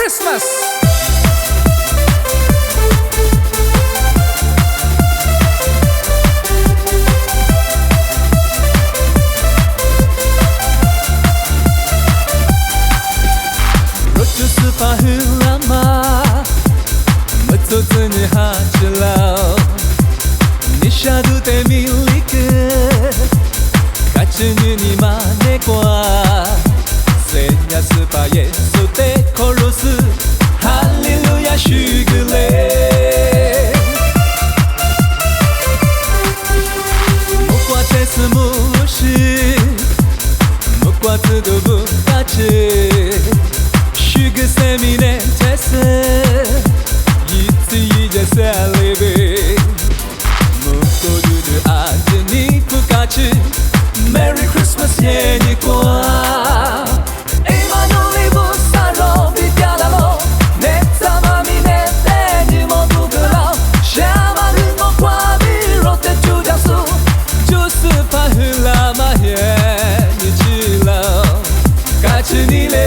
Christmas! 파흘라마 멋졌으니 하질라 니샤도 데밀리크 같이는 이만의 과 세냐 스파예 소테 콜로스 할렐루야 슈글레 목과테스 무시 목과트도 부같이 Sugar semine tese Yitti iyice selebi Mutlu günü acını fukaçı Merry Christmas yeni kwa Emanueli bussaro vidyalalo Ne tamami ne deni modu gılav Şamarın o kwa birote 주자수 주스 파흘라마 yeni 지lav Kaçın ile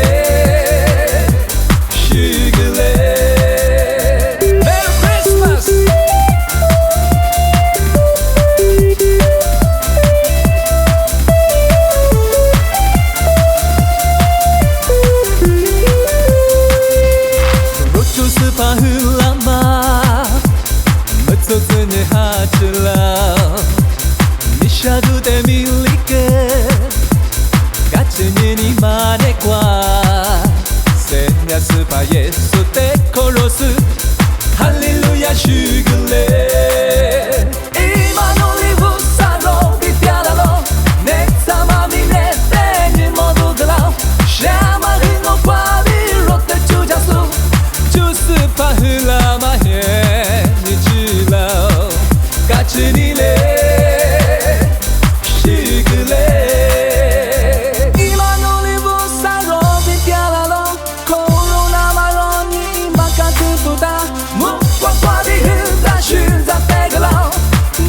파흘라마 멋졌으니 하질라 니샤도 데밀리게 같은 이만의 과 세냐 스파예 소테 콜로스 할렐루야 슈글레 이마누리 부사로 비피아라로 내 사마미 내 땡이 모두 글라우 샤마린 오빠 비롯데 주자수 주스 파흘라마 해니 질라우 같은 일에 시글레 이마누리 부사로 비피아라로 코로나 말로니 마카트보다 묵과과 비흐다 슈자 빼글라우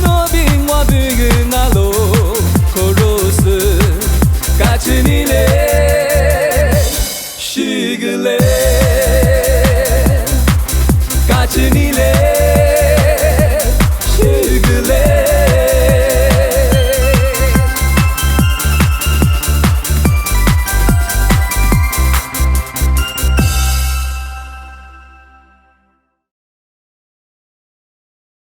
노빙와 비그나로 코로스 같은 일에 시글레 같은 일에